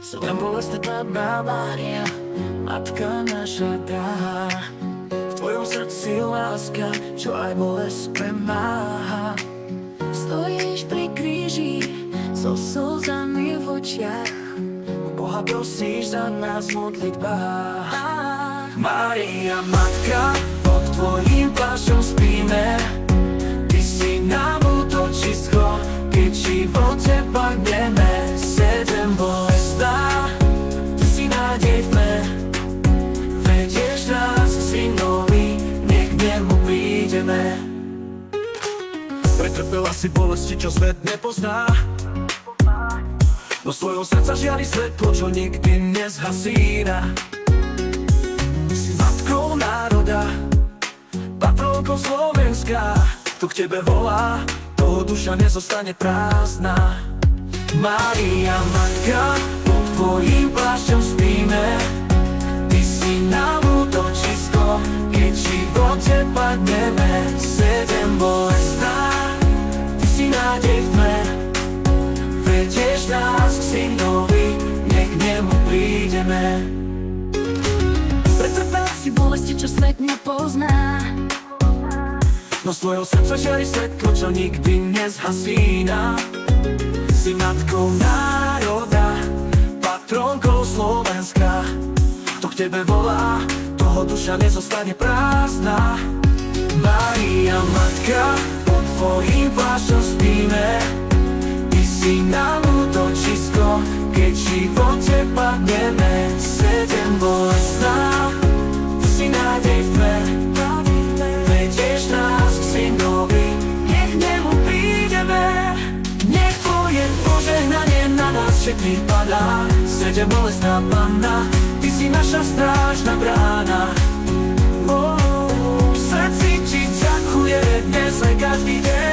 Celá bolestná Mária, Matka naša drahá. V tvojom srdci láska, čo aj bolesť premáha. Stojíš pri kríži so slzami v očiach, Boha prosíš za nás v modlitbách. Mária, Matka, pod tvojím plášťom spíme. Ty si nám útočisko, keď v živote padneme. Sedem bolestná, ty si nádej v tme. Vedieš nás k synovi, nech k nemu prídeme. Pretrpela si bolesti, čo svet nepozná. Do svojho srdca žiari svetlo, čo nikdy nezhasína. Si matkou národa, patrónkou Slovenska. Kto k tebe volá, toho duša nezostane prázdna. Mária, Matka, pod tvojím plášťom spíme. Ty si nám útočisko, keď v živote padneme. Sedem bolestná, ty si nádej v tme. Vedieš nás k synovi, nech k nemu prídeme. Pretrpela si bolesti, čo svet nepozná. No z tvojho srdca žiari svetlo, čo nikdy nezhasína. Si matkou národa, patrónkou Slovenska. Kto k tebe volá, toho duša nezostane prázdna. Mária, Matka, pod tvojím plášťom spíme. Ty si nám útočisko, keď v živote padneme. Sedem bolestná, ty si nádej v tme. Vedieš nás k synovi, nech k nemu prídeme. Nech tvoje požehnanie na nás všetkých padá. Sedem bolestná Panna, ty si naša strážna brána. V srdci ti ďakuje dnes aj každý deň.